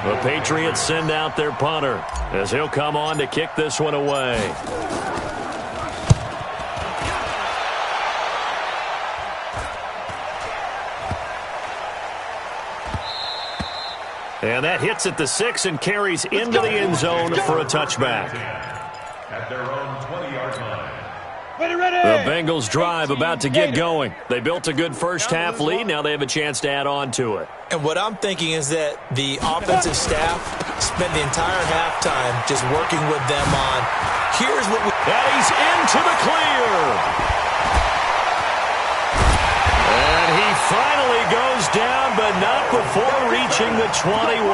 The Patriots send out their punter as he'll come on to kick this one away. And that hits at the 6 and carries into the end zone for a touchback. At their own 20-yard line. The Bengals drive about to get going. They built a good first half lead. Now they have a chance to add on to it. And what I'm thinking is that the offensive staff spent the entire halftime just working with them on, here's what we... And he's into the clear. And he finally goes down, but not before reaching the 21.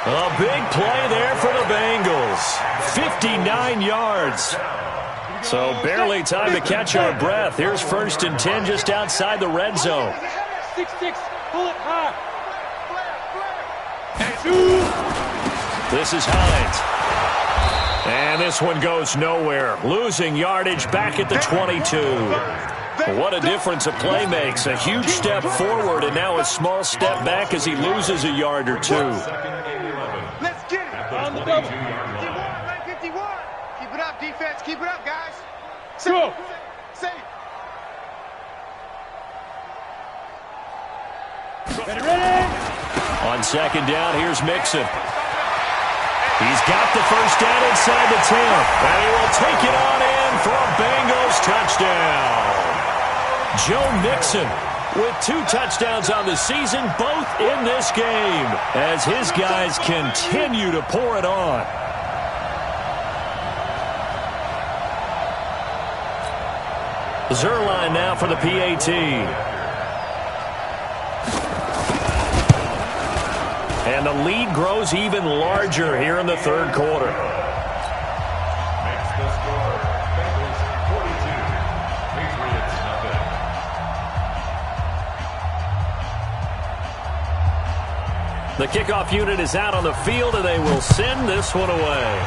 A big play there for the Bengals. 59 yards. So barely time to catch our breath. Here's 1st and 10 just outside the red zone. 6-6, pull it high. This is Hines. And this one goes nowhere. Losing yardage back at the 22. What a difference a play makes. A huge step forward and now a small step back as he loses a yard or two. Let's get it. On the double. 51. Keep it up, defense. Keep it up, guys. Go. Safe. Ready. On 2nd down, here's Mixon. He's got the first down inside the 10. And he will take it on in for a Bengals touchdown. Joe Mixon with 2 touchdowns on the season, both in this game, as his guys continue to pour it on. Zuerlein now for the PAT. And the lead grows even larger here in the 3rd quarter. Makes the score Bengals 42, Patriots nothing. The kickoff unit is out on the field, and they will send this one away.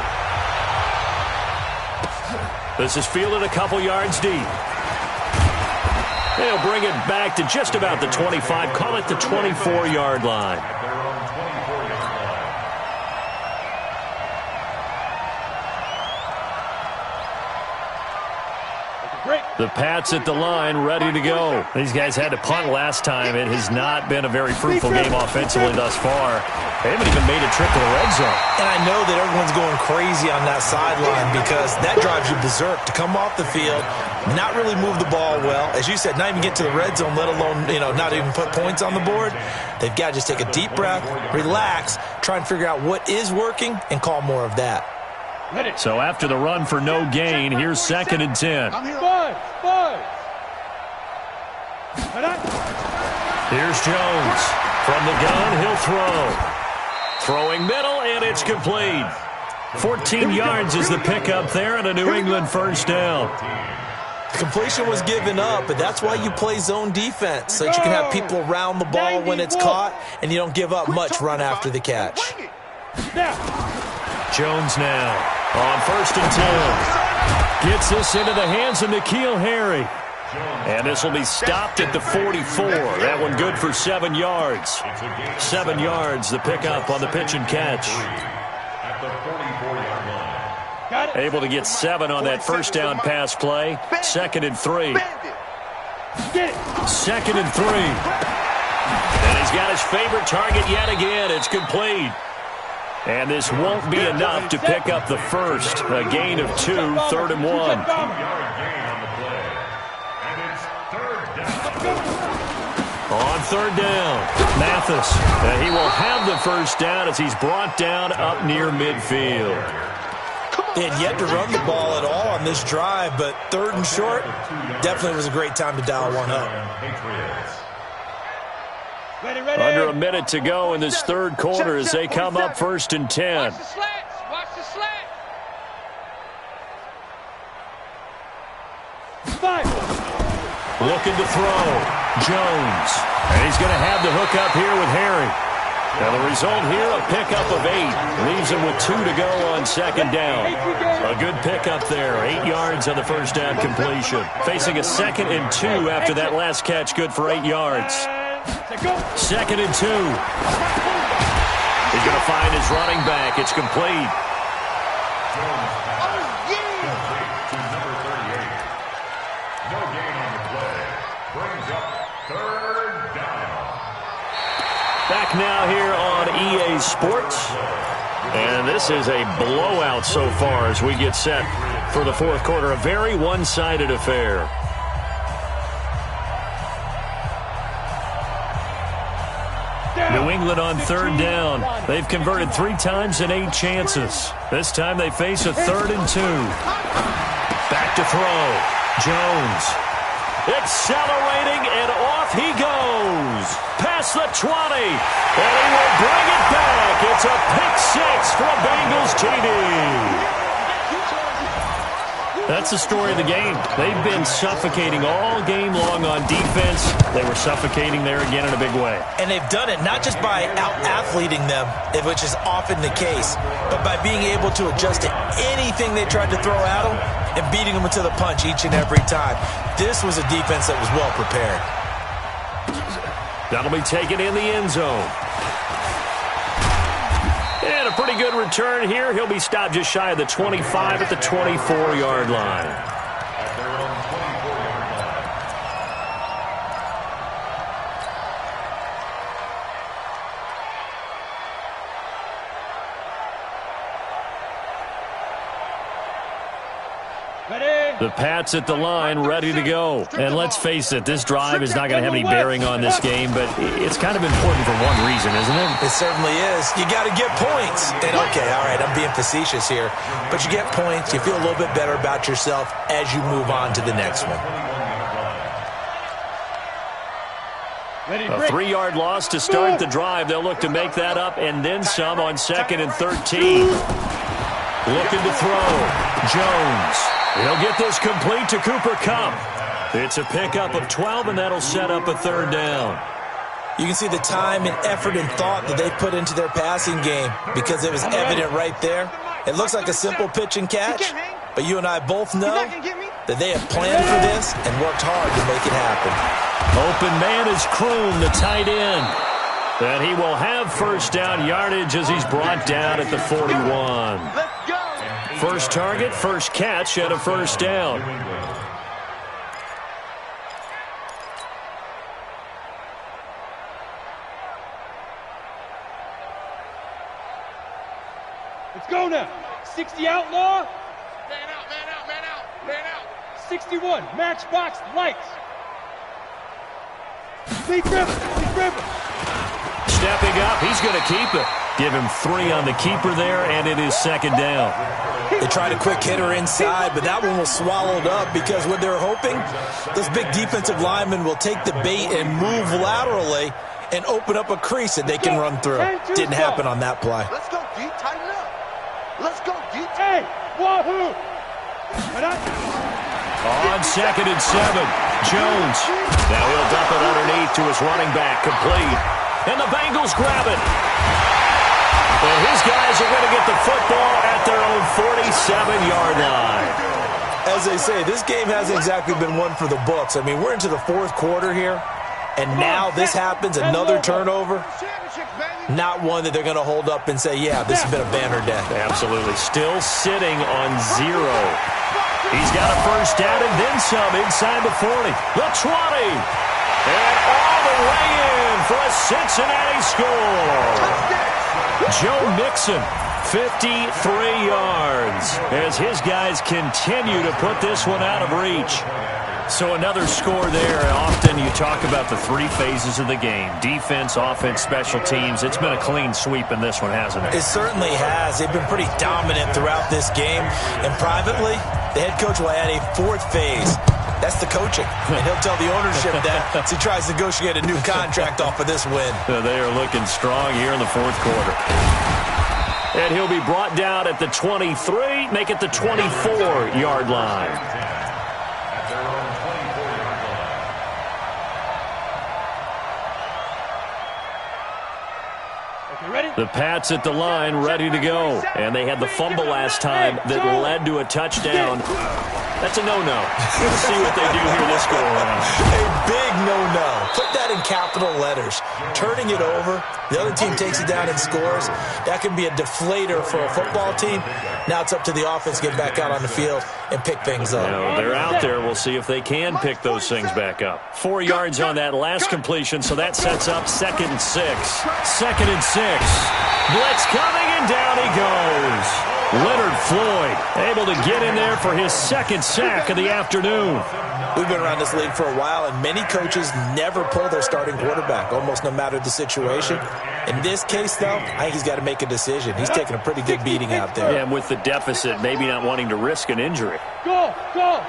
This is fielded a couple yards deep. They'll bring it back to just about the 25, call it the 24-yard line. At their own 24-yard line. Break. The Pats at the line, ready to go. These guys had to punt last time. It has not been a very fruitful game offensively thus far. They haven't even made a trip to the red zone. And I know that everyone's going crazy on that sideline because that drives you berserk to come off the field, not really move the ball well. As you said, not even get to the red zone, let alone, not even put points on the board. They've got to just take a deep breath, relax, try and figure out what is working, and call more of that. So after the run for no gain, here's 2nd and 10. Here's Jones. From the gun, he'll throw. Throwing middle, and it's complete. 14 yards is the pickup there, and a New England first down. Completion was given up, but that's why you play zone defense, so that you can have people around the ball when it's caught, and you don't give up much run after the catch. Jones now on 1st and 10. Gets this into the hands of N'Keal Harry. And this will be stopped at the 44. That one good for 7 yards. 7 yards, the pickup on the pitch and catch. Able to get 7 on that first down pass play. 2nd and 3. 2nd and 3. And he's got his favorite target yet again. It's complete. And this won't be enough to pick up the first. A gain of 2, 3rd and 1. On 3rd down, Mathis. He will have the first down as he's brought down up near midfield. They had yet to run the ball at all on this drive, but 3rd and short definitely was a great time to dial one up. Under a minute to go in this 3rd quarter as they come up 1st and 10. Watch the slats. Watch the slats. 5. Looking to throw. Jones. And he's going to have the hook up here with Harry. Now the result here, a pickup of 8. Leaves him with 2 to go on 2nd down. A good pickup there. 8 yards on the first down completion. Facing a 2nd and 2 after that last catch. Good for 8 yards. 2nd and 2. He's going to find his running back. It's complete. Back now here on EA Sports. And this is a blowout so far as we get set for the 4th quarter. A very one-sided affair. New England on 3rd down. They've converted 3 times in 8 chances. This time they face a 3rd and 2. Back to throw. Jones. Accelerating, and off he goes. Past the 20. And he will bring it back. It's a pick 6 for a Bengals TD. That's the story of the game. They've been suffocating all game long on defense. They were suffocating there again in a big way. And they've done it not just by out-athleting them, which is often the case, but by being able to adjust to anything they tried to throw at them and beating them to the punch each and every time. This was a defense that was well prepared. That'll be taken in the end zone. And a pretty good return here. He'll be stopped just shy of the 25 at the 24-yard line. The Pats at the line, ready to go. And let's face it, this drive is not going to have any bearing on this game, but it's kind of important for one reason, isn't it? It certainly is. You got to get points. And okay, all right, I'm being facetious here, but you get points, you feel a little bit better about yourself as you move on to the next one. A 3-yard loss to start the drive. They'll look to make that up and then some on 2nd and 13. Looking to throw. Jones. He'll get this complete to Cooper Kupp. It's a pickup of 12, and that'll set up a 3rd down. You can see the time and effort and thought that they put into their passing game because it was evident right there. It looks like a simple pitch and catch, but you and I both know that they have planned for this and worked hard to make it happen. Open man is Kroon, the tight end. And he will have first down yardage as he's brought down at the 41. First target, first catch, and a first down. Let's go now. 60 outlaw. Man out, man out, man out, man out. 61 matchbox lights. Big river, big river. Stepping up, he's going to keep it. Give him 3 on the keeper there, and it is second down. They tried a quick hitter inside, but that one was swallowed up because what they're hoping, those big defensive linemen will take the bait and move laterally and open up a crease that they can run through. Didn't happen on that play. Let's go deep, tighten up. Let's go deep. Hey, wahoo! On 2nd and 7, Jones. Now he'll dump it underneath to his running back, complete. And the Bengals grab it. And his guys are going to get the football at their own 47-yard line. As they say, this game hasn't exactly been one for the books. I mean, we're into the 4th quarter here, and now this happens, another turnover. Not one that they're going to hold up and say, yeah, this has been a banner day. Absolutely. Still sitting on 0. He's got a first down and then some inside the 40. The 20. And all the way in for a Cincinnati score. Joe Mixon, 53 yards, as his guys continue to put this one out of reach. So another score there. Often you talk about the 3 phases of the game: defense, offense, special teams. It's been a clean sweep in this one, hasn't it? It certainly has. They've been pretty dominant throughout this game. And privately, the head coach will add a 4th phase. That's the coaching. And he'll tell the ownership that as he tries to negotiate a new contract off of this win. They are looking strong here in the 4th quarter. And he'll be brought down at the 23, make it the 24-yard line. The Pats at the line, ready to go. And they had the fumble last time that led to a touchdown. That's a no-no. We'll see what they do here this go around. A big no-no. Put that in capital letters. Turning it over, the other team takes it down and scores. That can be a deflator for a football team. Now it's up to the offense to get back out on the field and pick things up. Now, they're out there. We'll see if they can pick those things back up. 4 yards on that last completion, so that sets up 2nd and 6. 2nd and 6. Blitz coming, and down he goes. Leonard Floyd able to get in there for his 2nd sack of the afternoon. We've been around this league for a while, and many coaches never pull their starting quarterback, almost no matter the situation. In this case, though, I think he's got to make a decision. He's taking a pretty good beating out there. Yeah, and with the deficit, maybe not wanting to risk an injury. Go, go.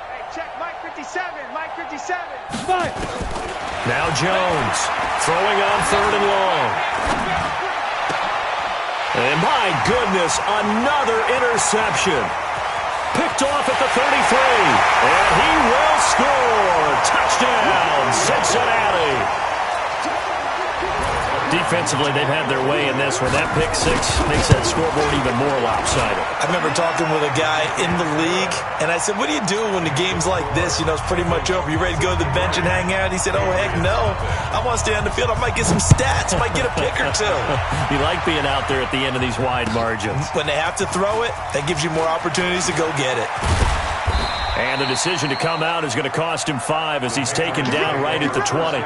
Hey, check Mike 57, Mike 57. 5. Now Jones throwing on 3rd and long. And my goodness, another interception. Picked off at the 33. And he will score. Touchdown, Cincinnati. Defensively, they've had their way in this one. That pick 6 makes that scoreboard even more lopsided. I remember talking with a guy in the league, and I said, what do you do when the game's like this? You know, it's pretty much over. You ready to go to the bench and hang out? He said, oh, heck no. I want to stay on the field. I might get some stats. I might get a pick or 2. You like being out there at the end of these wide margins. When they have to throw it, that gives you more opportunities to go get it. And the decision to come out is going to cost him 5 as he's taken down right at the 20.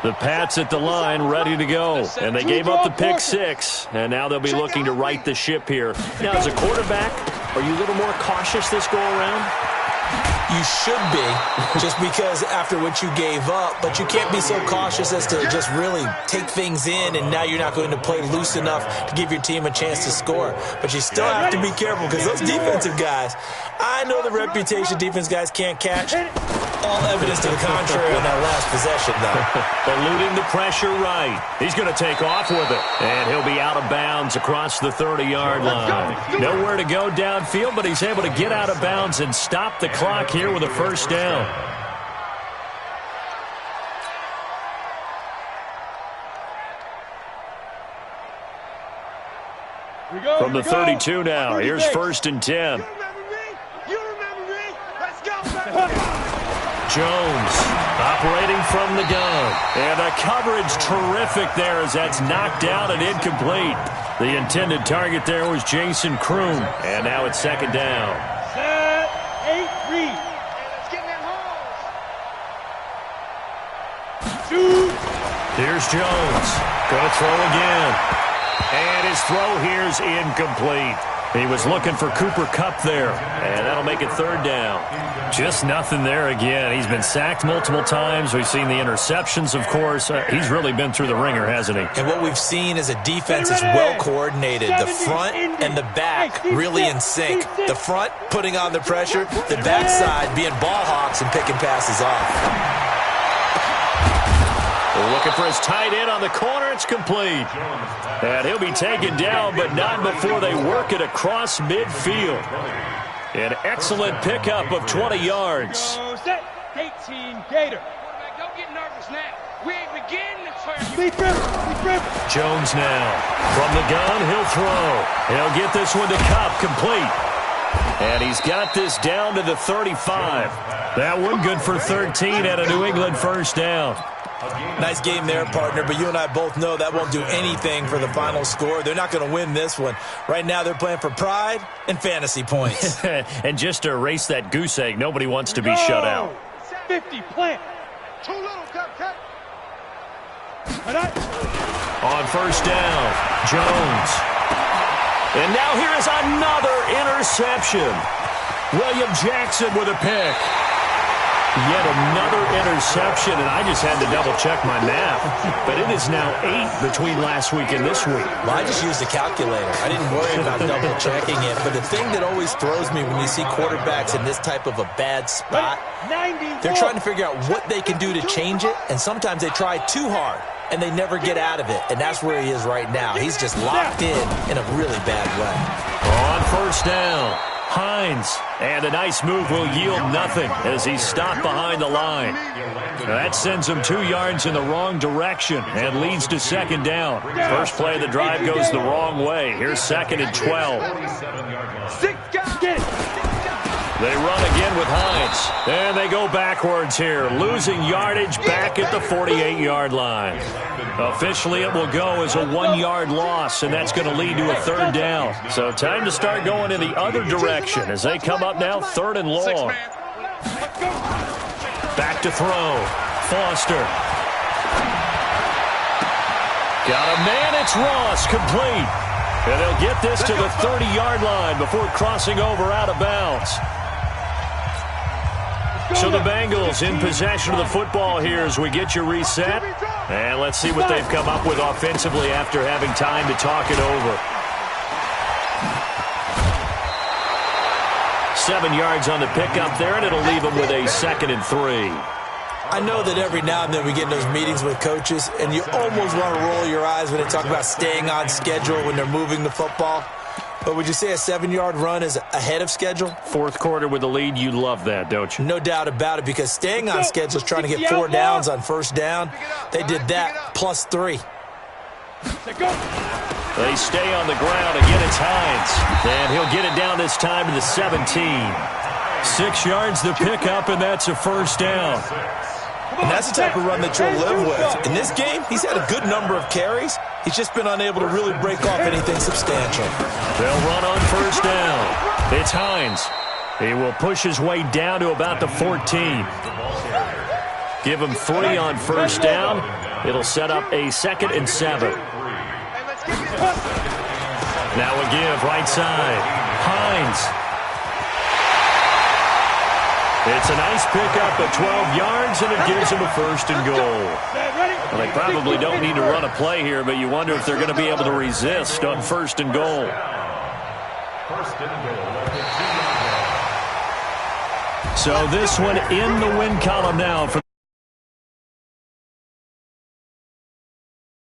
The Pats at the line, ready to go. And they gave up the pick 6, and now they'll be looking to right the ship here. Now, as a quarterback, are you a little more cautious this go around? You should be, just because after what you gave up, but you can't be so cautious as to just really take things in, and now you're not going to play loose enough to give your team a chance to score. But you still have to be careful, because those defensive guys, I know the reputation defense guys can't catch. All evidence to the contrary on that last possession, though. Eluding the pressure right. He's going to take off with it. And he'll be out of bounds across the 30-yard line. Nowhere to go downfield, but he's able to get out of bounds and stop the clock here with a first down. From the 32 now, here's 1st and 10. You remember me? Let's go, baby. Jones Operating from the gun. And the coverage terrific there as that's knocked down and incomplete. The intended target there was Jason Kroom. And now it's second down. Set, 8-3. Let's get in that hole. Shoot. Here's Jones. Going to throw again. And his throw here's incomplete. He was looking for Cooper Kupp there, and that'll make it third down. Just nothing there again. He's been sacked multiple times. We've seen the interceptions, of course. He's really been through the ringer, hasn't he? And what we've seen is a defense is well coordinated. The front and the back really in sync. The front putting on the pressure, the backside being ball hawks and picking passes off. Looking for his tight end on the corner. It's complete. And he'll be taken down, but not before they work it across midfield. An excellent pickup of 20 yards. Set, 18 Gator. Don't get nervous now. We ain't beginning to turn. Lead River. Jones now. From the gun, he'll throw. He'll get this one to Kupp, complete. And he's got this down to the 35. That one good for 13 at a New England first down. Nice game there, partner, but you and I both know that won't do anything for the final score. They're not going to win this one. Right now they're playing for pride and fantasy points. And just to erase that goose egg, nobody wants to be shut out. 50, plant. Too little, cut. On first down, Jones. And now here is another interception. William Jackson with a pick. Yet another interception, and I just had to double-check my math. But it is now 8 between last week and this week. Well, I just used a calculator. I didn't worry about double-checking it. But the thing that always throws me when you see quarterbacks in this type of a bad spot, they're trying to figure out what they can do to change it, and sometimes they try too hard, and they never get out of it. And that's where he is right now. He's just locked in a really bad way. On first down, Hines, and a nice move will yield nothing as he's stopped behind the line. That sends him 2 yards in the wrong direction and leads to second down. First play of the drive goes the wrong way. Here's second and 12. They run again with Hines, and they go backwards here, losing yardage back at the 48-yard line. Officially, it will go as a 1-yard loss, and that's going to lead to a third down. So time to start going in the other direction as they come up now, third and long. Back to throw. Foster. Got a man, it's Ross, complete. And they'll get this to the 30-yard line before crossing over out of bounds. So the Bengals in possession of the football here as we get you reset. And let's see what they've come up with offensively after having time to talk it over. 7 yards on the pickup there, and it'll leave them with a second and 3. I know that every now and then we get in those meetings with coaches, and you almost want to roll your eyes when they talk about staying on schedule when they're moving the football. But would you say a 7-yard run is ahead of schedule? Fourth quarter with the lead, you love that, don't you? No doubt about it, because staying on schedule is trying to get 4 downs on first down. They did that plus 3. They stay on the ground. Again, it's Hines. And he'll get it down this time to the 17. 6 yards the pickup, and that's a first down. And that's the type of run that you'll live with. In this game, he's had a good number of carries. He's just been unable to really break off anything substantial. They'll run on first down. It's Hines. He will push his way down to about the 14. Give him 3 on first down. It'll set up a second and 7. Now a give, right side. Hines. It's a nice pickup at 12 yards, and it gives him a first and goal. Well, they probably don't need to run a play here, but you wonder if they're going to be able to resist on first and goal. So this one in the win column now for